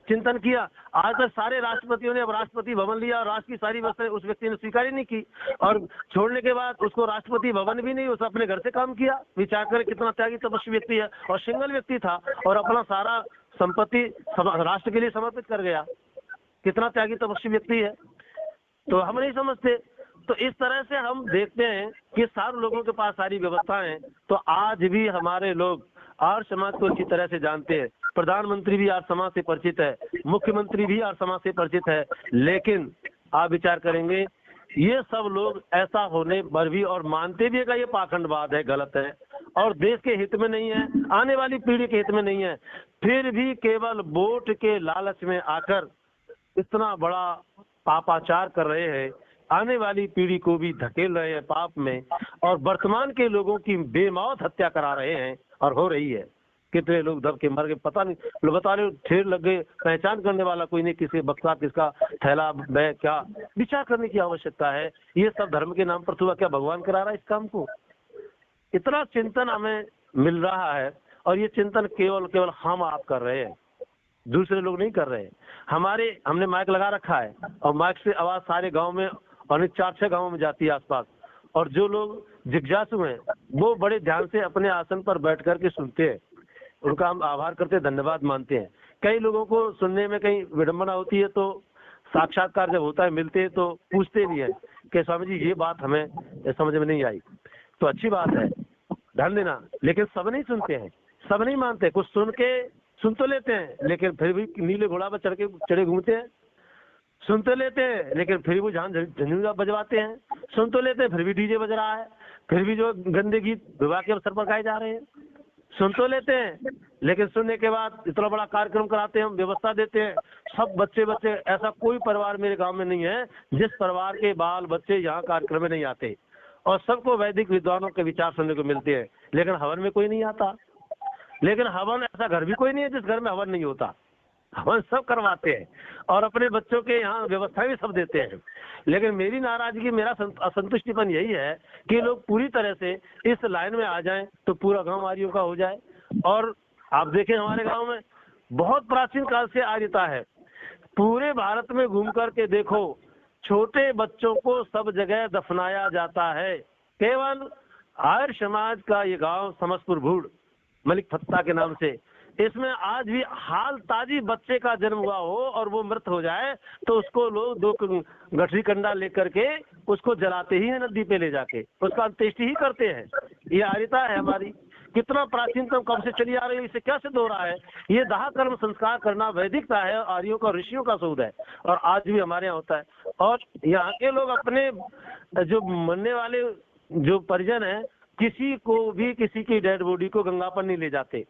Speaker 4: चिंतन किया। आज तक सारे राष्ट्रपतियों ने अब राष्ट्रपति भवन लिया, और राष्ट्र की सारी व्यवस्था उस व्यक्ति ने स्वीकार ही नहीं की, और छोड़ने के बाद उसको राष्ट्रपति भवन भी नहीं, उसने अपने घर से काम किया। विचार करें कितना त्यागी तपस्वी व्यक्ति है, और सिंगल व्यक्ति था, और अपना सारा संपत्ति राष्ट्र के लिए समर्पित कर गया। कितना त्यागी तपस्वी व्यक्ति है, तो हम नहीं समझते। तो इस तरह से हम देखते हैं कि सारे लोगों के पास सारी व्यवस्थाएं। तो आज भी हमारे लोग आर्य समाज को अच्छी तरह से जानते हैं। प्रधानमंत्री भी आर्य समाज से परिचित है, मुख्यमंत्री भी आर्य समाज से परिचित है। लेकिन आप विचार करेंगे, ये सब लोग ऐसा होने पर भी और मानते भी है कि ये पाखंडवाद है, गलत है, और देश के हित में नहीं है, आने वाली पीढ़ी के हित में नहीं है, फिर भी केवल वोट के लालच में आकर इतना बड़ा पापाचार कर रहे हैं। आने वाली पीढ़ी को भी धकेल रहे हैं पाप में, और वर्तमान के लोगों की बेमौत हत्या करा रहे हैं, और हो रही है। कितने लोग दब के मर गए, पता नहीं, लोग बता रहे ठेर लग गए, पहचान करने वाला कोई नहीं, किसी बक्सा, किसका थैला, बैग, क्या। विचार करने की आवश्यकता है। ये सब धर्म के नाम पर हुआ, क्या भगवान करा रहा है इस काम को? इतना चिंतन हमें मिल रहा है, और ये चिंतन केवल हम आप कर रहे हैं, दूसरे लोग नहीं कर रहे हैं। हमने माइक लगा रखा है, और माइक से आवाज सारे गाँव में, और 4-6 गाँव में जाती है आसपास, और जो लोग जिज्ञासु हैं वो बड़े ध्यान से अपने आसन पर बैठ करके सुनते हैं। उनका हम आभार करते हैं, धन्यवाद मानते हैं। कई लोगों को सुनने में कहीं विडंबना होती है, तो साक्षात्कार जब होता है, मिलते हैं, तो पूछते भी हैं कि स्वामी जी ये बात हमें समझ में नहीं आई। तो अच्छी बात है, ध्यान देना। लेकिन सब नहीं सुनते हैं, सब नहीं मानते। कुछ सुन तो लेते हैं, लेकिन फिर भी नीले घोड़ा पर चढ़े घूमते हैं। सुन तो लेते हैं, लेकिन फिर भी झंझूरा बजवाते हैं। सुन तो लेते हैं, फिर भी डीजे बज रहा है, फिर भी जो गंदे गीत विवाह के अवसर पर गाए जा रहे हैं। सुन तो लेते हैं, लेकिन सुनने के बाद इतना बड़ा कार्यक्रम कराते हैं, हम व्यवस्था देते हैं, सब बच्चे ऐसा कोई परिवार मेरे गांव में नहीं है जिस परिवार के बाल बच्चे यहाँ कार्यक्रम में नहीं आते। और सबको वैदिक विद्वानों के विचार सुनने को मिलते हैं, लेकिन हवन में कोई नहीं आता। लेकिन हवन, ऐसा घर भी कोई नहीं है जिस घर में हवन नहीं होता। हवन सब करवाते हैं और अपने बच्चों के यहाँ व्यवस्था भी सब देते हैं। लेकिन मेरी नाराजगी, मेरा असंतुष्टिपन यही है कि लोग पूरी तरह से इस लाइन में आ जाएं तो पूरा गांव आर्यों का हो जाए। और आप देखें, हमारे गांव में बहुत प्राचीन काल से आर्यता है। पूरे भारत में घूम करके देखो, छोटे बच्चों को सब जगह दफनाया जाता है। केवल आर्य समाज का ये गांव समस्तपुर भूड़, मलिक फत्ता के नाम से, इसमें आज भी हाल ताजी बच्चे का जन्म हुआ हो और वो मृत हो जाए तो उसको लोग 2 गठरी कंडा लेकर के उसको जलाते ही है, नदी पे ले जाके उसका अंत्येष्टि ही करते हैं। ये आर्यता है हमारी, कितना प्राचीनतम कब से चली आ रही है। इससे क्या सिद्ध हो रहा है? ये दाह कर्म संस्कार करना वैदिकता है, आर्यों का, ऋषियों का शोध है, और आज भी हमारे यहाँ होता है। और यहाँ के लोग अपने जो मरने वाले जो परिजन है, किसी को भी किसी की डेड बॉडी को गंगा पर नहीं ले जाते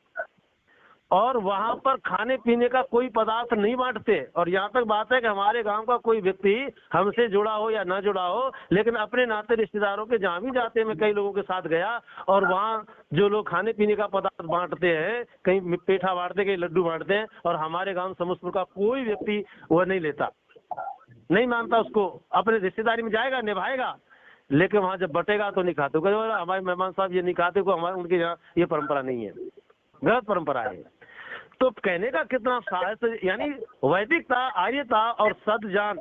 Speaker 4: और वहां पर खाने पीने का कोई पदार्थ नहीं बांटते। और यहाँ तक बात है कि हमारे गांव का कोई व्यक्ति हमसे जुड़ा हो या ना जुड़ा हो, लेकिन अपने नाते रिश्तेदारों के जहाँ भी जाते हैं, मैं कई लोगों के साथ गया और वहाँ जो लोग खाने पीने का पदार्थ बांटते हैं, कहीं पेठा बांटते, कहीं लड्डू बांटते हैं, और हमारे गांव समस्तपुर का कोई व्यक्ति वह नहीं लेता, नहीं मानता उसको। अपने रिश्तेदारी में जाएगा, निभाएगा, लेकिन वहाँ जब बटेगा तो नहीं खाते। हमारे मेहमान साहब ये नहीं खाते, को हमारे उनके यहाँ ये परंपरा नहीं है, गलत परंपरा है। तो कहने का कितना साहस, यानी वैदिकता, आर्यता और सद्जान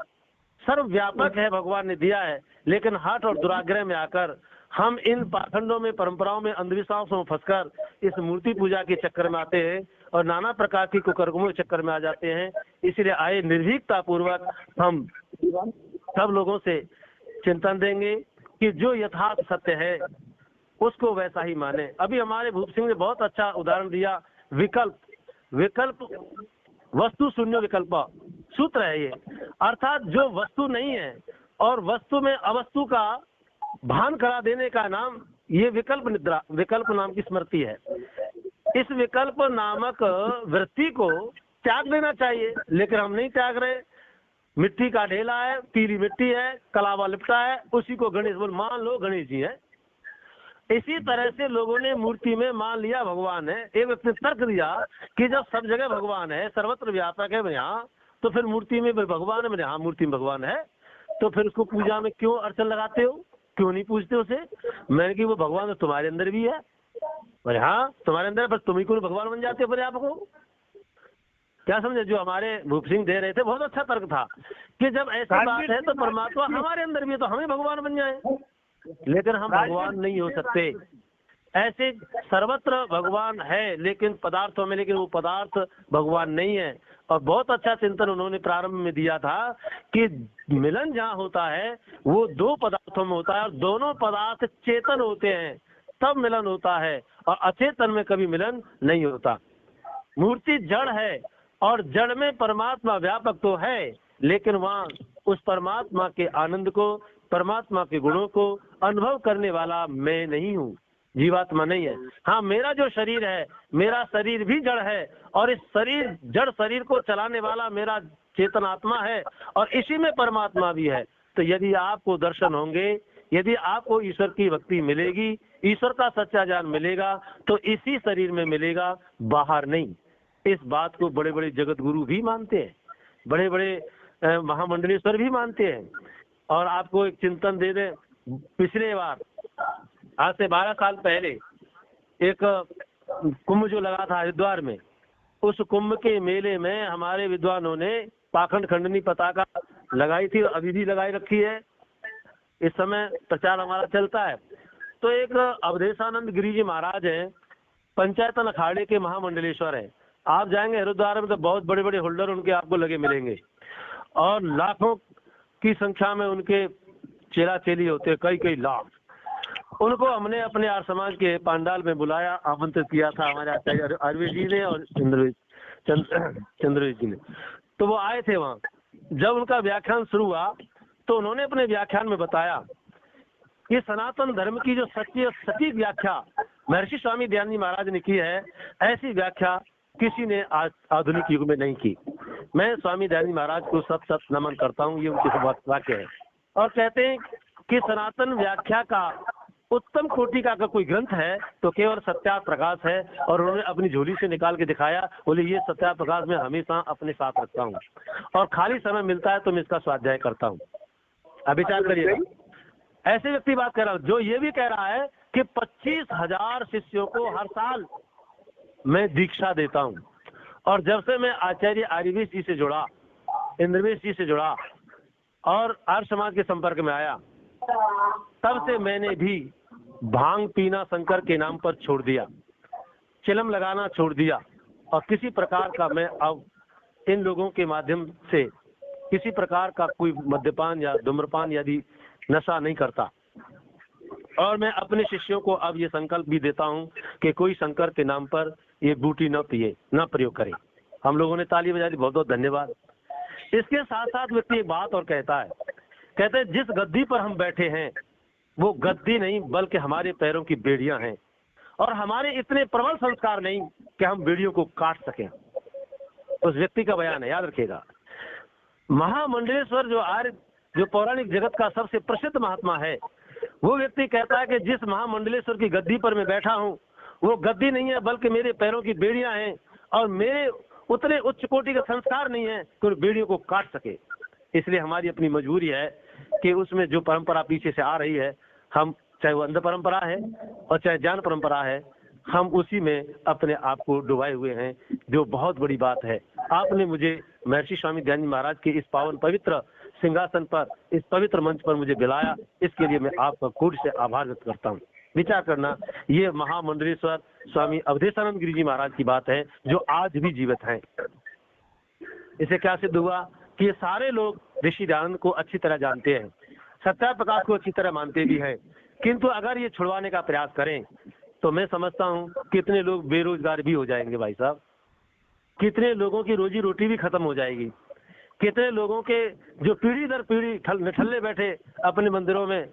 Speaker 4: सर्वव्यापक है, भगवान ने दिया है। लेकिन हठ और दुराग्रह में आकर हम इन पाखंडों में, परंपराओं में, अंधविश्वासों में फंसकर इस मूर्ति पूजा के चक्कर में आते हैं और नाना प्रकार की कुकर्मों के चक्कर में आ जाते हैं। इसलिए आए निर्भीकता पूर्वक हम सब लोगों से चिंतन देंगे कि जो यथार्थ सत्य है उसको वैसा ही माने। अभी हमारे भूप सिंह ने बहुत अच्छा उदाहरण दिया, विकल्प वस्तु शून्य विकल्प सूत्र है ये। अर्थात जो वस्तु नहीं है और वस्तु में अवस्तु का भान करा देने का नाम ये विकल्प निद्रा, विकल्प नाम की स्मृति है। इस विकल्प नामक वृत्ति को त्याग देना चाहिए, लेकिन हम नहीं त्याग रहे। मिट्टी का ढेला है, पीली मिट्टी है, कलावा लिपटा है, उसी को गणेश बोल, मान लो गणेश जी है। इसी तरह से लोगों ने मूर्ति में मान लिया भगवान है। एक व्यक्ति ने तर्क दिया कि जब सब जगह भगवान है, सर्वत्र व्यापक है यहाँ, तो फिर मूर्ति में भगवान है। मैंने हाँ, मूर्ति में भगवान है, तो फिर उसको पूजा में क्यों अड़चन लगाते हो, क्यों नहीं पूछते उसे? मैंने कि वो भगवान तो तुम्हारे अंदर भी है। बोले हाँ तुम्हारे अंदर, पर तुम ही को भगवान बन जाते हो अपने आप को। क्या समझे? जो हमारे भूप सिंह दे रहे थे, बहुत अच्छा तर्क था कि जब ऐसी बात है तो परमात्मा हमारे अंदर भी है, तो हमें भगवान बन जाए। लेकिन हम भगवान नहीं हो सकते। ऐसे सर्वत्र भगवान है लेकिन पदार्थों में, लेकिन वो पदार्थ भगवान नहीं है। और बहुत अच्छा चिंतन उन्होंने प्रारंभ में दिया था कि मिलन जहाँ होता है वो 2 पदार्थों में होता है, और दोनों पदार्थ चेतन होते हैं तब मिलन होता है, और अचेतन में कभी मिलन नहीं होता। मूर्ति जड़ है और जड़ में परमात्मा व्यापक तो है, लेकिन वहाँ उस परमात्मा के आनंद को, परमात्मा के गुणों को अनुभव करने वाला मैं नहीं हूँ, जीवात्मा नहीं है। हाँ, मेरा जो शरीर है, मेरा शरीर भी जड़ है, और इस शरीर, जड़ शरीर को चलाने वाला मेरा चेतन आत्मा है, और इसी में परमात्मा भी है। तो यदि आपको दर्शन होंगे, यदि आपको ईश्वर की भक्ति मिलेगी, ईश्वर का सच्चा ज्ञान मिलेगा, तो इसी शरीर में मिलेगा, बाहर नहीं। इस बात को बड़े बड़े जगत गुरु भी मानते हैं, बड़े बड़े महामंडलेश्वर भी मानते हैं। और आपको एक चिंतन दे दें, पिछले बार आज से 12 साल पहले एक कुंभ जो लगा था हरिद्वार में, उस कुंभ के मेले में हमारे विद्वानों ने पाखंड खंडनी पताका लगाई थी, अभी भी लगाई रखी है। इस समय प्रचार हमारा चलता है। तो एक अवधेशानंद गिरी जी महाराज हैं, पंचायतन अखाड़े के महामंडलेश्वर हैं। आप जाएंगे हरिद्वार में तो बहुत बड़े बड़े होल्डर उनके आपको लगे मिलेंगे और लाखों की संख्या में उनके चेला चेली होते हैं, कई कई लाख। उनको हमने अपने आर्य समाज के पंडाल में बुलाया, आमंत्रित किया था हमारे आचार्य अरविंद जी ने और चंद्रवीर जी ने। तो वो आए थे वहाँ। जब उनका व्याख्यान शुरू हुआ तो उन्होंने अपने व्याख्यान में बताया कि सनातन धर्म की जो सच्ची और सटीक व्याख्या महर्षि स्वामी दयानंद जी महाराज ने की है, ऐसी व्याख्या किसी ने आज आधुनिक युग में नहीं की। मैं स्वामी दयानंद जी महाराज को सत नमन करता हूँ, ये उनके वाक्य है। और कहते हैं कि सनातन व्याख्या का उत्तम कोटि का कोई ग्रंथ है तो केवल सत्या प्रकाश है। और उन्होंने अपनी झोली से निकाल के दिखाया, बोले ये सत्या प्रकाश मैं हमेशा अपने साथ रखता हूँ और खाली समय मिलता है तो मैं इसका स्वाध्याय करता हूँ। अब विचार करिएगा, ऐसे व्यक्ति बात कर रहा हूँ जो ये भी कह रहा है कि 25,000 शिष्यों को हर साल मैं दीक्षा देता हूँ। और जब से मैं आचार्य आर्यवेश जी से जुड़ा, इंद्रवेश जी से जुड़ा और आर्य समाज के संपर्क में आया, तब से मैंने भी भांग पीना शंकर के नाम पर छोड़ दिया, चिलम लगाना छोड़ दिया और किसी प्रकार का मैं अब इन लोगों के माध्यम से किसी प्रकार का कोई मद्यपान या धूम्रपान यदि नशा नहीं करता। और मैं अपने शिष्यों को अब ये संकल्प भी देता हूँ कि कोई शंकर के नाम पर ये बूटी न पिए, न प्रयोग करे। हम लोगों ने ताली बजा दी, बहुत बहुत धन्यवाद। इसके साथ साथ व्यक्ति एक बात और कहता है, कहते हैं जिस गद्दी पर हम बैठे हैं वो गद्दी नहीं बल्कि हमारे पैरों की बेड़ियां हैं और हमारे इतने प्रबल संस्कार नहीं कि हम बेड़ियों को काट सकें। उस व्यक्ति का बयान है, याद रखिएगा। महामंडलेश्वर जो पौराणिक जगत का सबसे प्रसिद्ध महात्मा है, वो व्यक्ति कहता है कि जिस महामंडलेश्वर की गद्दी पर मैं बैठा हूँ वो गद्दी नहीं है बल्कि मेरे पैरों की बेड़ियां हैं और मेरे उतने उच्च कोटि का संस्कार नहीं है कि बेड़ियों को काट सके। इसलिए हमारी अपनी मजबूरी है कि उसमें जो परंपरा पीछे से आ रही है, हम चाहे वो अंध परंपरा है और चाहे ज्ञान परंपरा है, हम उसी में अपने आप को डुबाए हुए हैं, जो बहुत बड़ी बात है। आपने मुझे महर्षि स्वामी दयानंद जी महाराज के इस पावन पवित्र सिंहासन पर, इस पवित्र मंच पर मुझे बुलाया, इसके लिए मैं आपका कोटि से आभार व्यक्त करता हूँ। विचार करना, ये महामंडलेश्वर स्वामी अवधेशानंद गिरी जी महाराज की बात है जो आज भी जीवित हैं। इसे क्या सिद्ध हुआ कि ये सारे लोग ऋषि दयानंद को अच्छी तरह जानते हैं, सत्या प्रकाश को अच्छी तरह मानते भी हैं, किंतु अगर ये छुड़वाने का प्रयास करें तो मैं समझता हूँ कितने लोग बेरोजगार भी हो जाएंगे भाई साहब, कितने लोगों की रोजी रोटी भी खत्म हो जाएगी, कितने लोगों के जो पीढ़ी दर पीढ़ी निठल्ले बैठे अपने मंदिरों में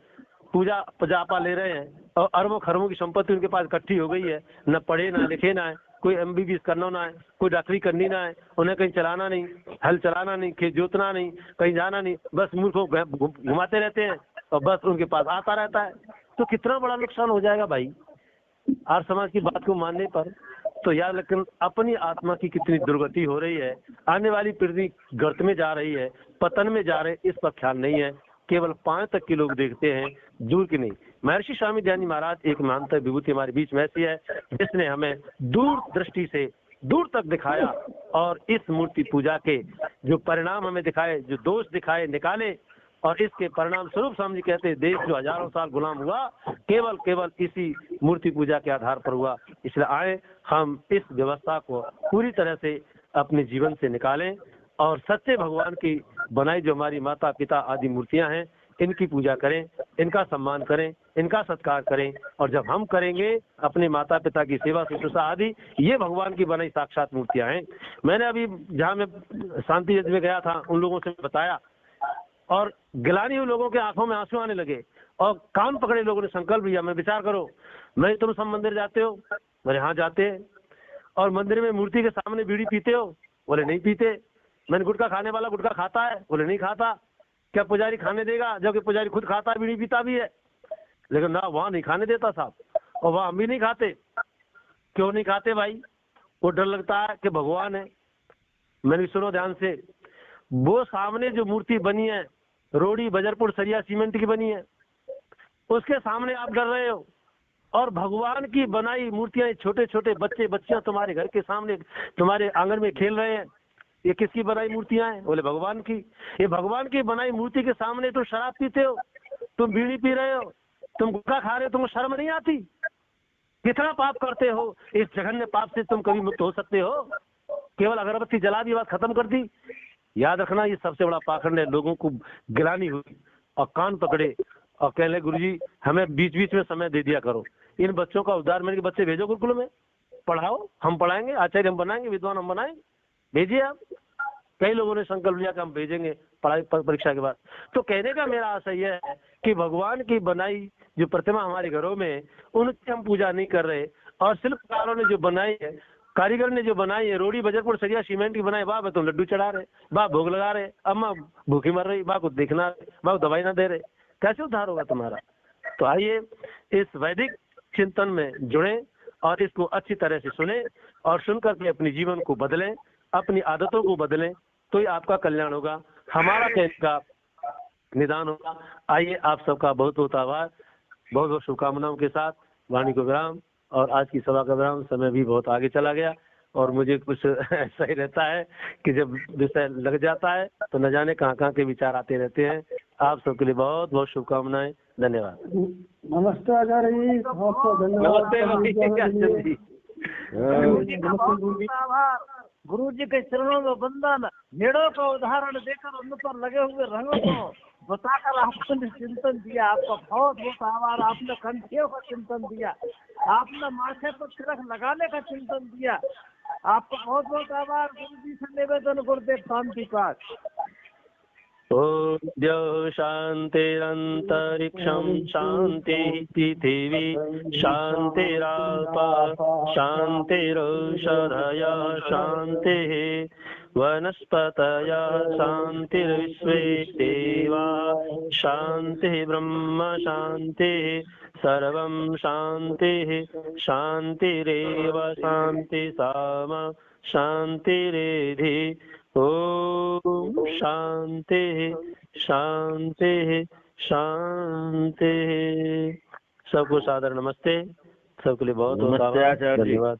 Speaker 4: पूजा पजापा ले रहे हैं और अरबों खरबों की संपत्ति उनके पास इकट्ठी हो गई है, न पढ़े ना लिखे ना है, कोई MBBS करना ना है, कोई डॉक्टरी करनी ना है, उन्हें कहीं चलाना नहीं, हल चलाना नहीं, खेत जोतना नहीं, कहीं जाना नहीं, बस मूर्खों घुमाते रहते हैं और बस उनके पास आता रहता है। तो कितना बड़ा नुकसान हो जाएगा भाई आर्य समाज की बात को मानने पर। तो यार लेकिन अपनी आत्मा की कितनी दुर्गति हो रही है, आने वाली पीढ़ी गर्त में जा रही है, पतन में जा रहे हैं, इस पर ख्याल नहीं है। केवल 5 तक के लोग देखते हैं, दूर की नहीं। महर्षि स्वामी दयानंद जी महाराज एक महानता विभूति हमारे बीच में ऐसी है जिसने हमें दूर दृष्टि से दूर तक दिखाया और इस मूर्ति पूजा के जो परिणाम हमें दिखाए, जो दोष दिखाए, निकाले, और इसके परिणाम स्वरूप स्वामी जी कहते हैं देश जो हजारों साल गुलाम हुआ केवल इसी मूर्ति पूजा के आधार पर हुआ। इसलिए आए हम इस व्यवस्था को पूरी तरह से अपने जीवन से निकालें और सच्चे भगवान की बनाई जो हमारी माता पिता आदि मूर्तियां हैं, इनकी पूजा करें, इनका सम्मान करें, इनका सत्कार करें। और जब हम करेंगे अपने माता पिता की सेवा शुश्रूषा आदि, ये भगवान की बनाई साक्षात मूर्तियां हैं। मैंने अभी जहाँ मैं शांति यज्ञ में गया था उन लोगों से बताया और गिलानी हुए लोगों के आंखों में आंसू आने लगे और कान पकड़े लोगों ने संकल्प लिया, मैं विचार करो, मैं तुम सब मंदिर जाते हो? बोले हाँ जाते हैं। और मंदिर में मूर्ति के सामने बीड़ी पीते हो? बोले नहीं पीते। मैंने गुटखा खाने वाला गुटखा खाता है? बोले नहीं खाता। क्या पुजारी खाने देगा जबकि पुजारी खुद खाता है, बीड़ी पीता भी है? लेकिन ना वहाँ नहीं खाने देता साहब, और वहाँ हम भी नहीं खाते। क्यों नहीं खाते भाई? वो डर लगता है कि भगवान है। मैंने सुनो ध्यान से, वो सामने जो मूर्ति बनी है रोड़ी बजरपुर सरिया सीमेंट की बनी है, उसके सामने आप डर रहे हो, और भगवान की बनाई मूर्तियां छोटे छोटे बच्चे बच्चियां तुम्हारे घर के सामने तुम्हारे आंगन में खेल रहे हैं। ये किसकी बनाई मूर्तियां हैं? बोले भगवान की। ये भगवान की बनाई मूर्ति के सामने तो शराब पीते हो, तुम बीड़ी पी रहे हो, तुम गुटखा खा रहे हो, तुमको शर्म नहीं आती? कितना पाप करते हो, इस जघन्य पाप से तुम कभी मुक्त हो सकते हो? केवल अगरबत्ती जला दी, बात खत्म कर दी। याद रखना, ये सबसे बड़ा पाखंड है। लोगों को गिलानी हुई और कान पकड़े और कह ले गुरुजी हमें बीच बीच में समय दे दिया करो। इन बच्चों का उद्धार, मेरे बच्चे भेजो गुरुकुल में, पढ़ाओ, हम पढ़ाएंगे, आचार्य हम बनाएंगे, विद्वान हम बनाएंगे, भेजिए आप। कई लोगों ने संकल्प लिया कि हम भेजेंगे पढ़ाई परीक्षा के बाद। तो कहने का मेरा आशय यह है कि भगवान की बनाई जो प्रतिमा हमारे घरों में, उनकी हम पूजा नहीं कर रहे। और शिल्पकारों ने जो बनाई है, कारीगर ने जो बनाई है, रोड़ी बजरपुर सरिया सीमेंट की बनाई, वाह तुम लड्डू चढ़ा रहे, वाह भोग लगा रहे, अम्मा भूखी मर रही, वाह कुछ देखना, वाह दवाई ना दे रहे, कैसे उद्धार होगा तुम्हारा? तो आइए इस वैदिक चिंतन में जुड़े और इसको अच्छी तरह से सुने और सुनकर के अपने जीवन को बदलें, अपनी आदतों को बदलें, तो ही आपका कल्याण होगा, हमारा कहने का निदान होगा। आइए आप सबका बहुत बहुत आभार, बहुत बहुत शुभकामनाओं के साथ वाणी को विराम। और आज की सभा का विराम, समय भी बहुत आगे चला गया और मुझे कुछ ऐसा ही रहता है कि जब विषय लग जाता है तो न जाने कहाँ कहाँ के विचार आते रहते हैं। आप सबके लिए बहुत बहुत शुभकामनाएं, धन्यवाद।
Speaker 5: नमस्ते आचार्य जी, बहुत बहुत
Speaker 4: नमस्ते
Speaker 5: धन्यवाद।
Speaker 4: जी।
Speaker 2: गुरु जी का बहुत बहुत आभार। गुरु जी के चरणों में वंदन। भेड़ों का उदाहरण देकर उन पर लगे हुए रंगों को बताकर आपने चिंतन दिया, आपका बहुत बहुत आभार। आपने कंठियों का चिंतन दिया, आपने माथे पर तिलक लगाने का चिंतन दिया, आपका बहुत बहुत आभार। गुरु जी से निवेदन, गुरुदेव शांति पाठ।
Speaker 4: ओम द्यौ शान्तिरन्तरिक्षं शान्तिः पृथिवी शान्तिरापः शान्तिरौषधयः शान्तिः वनस्पतयः शान्तिर्विश्वे देवाः शान्तिः ब्रह्म शान्तिः सर्वं शान्तिः शान्तिरेव शान्तिः सामा शान्तिरेधि। ओम शांति शांति शांति। सबको सादर नमस्ते, सबके लिए बहुत बहुत धन्यवाद।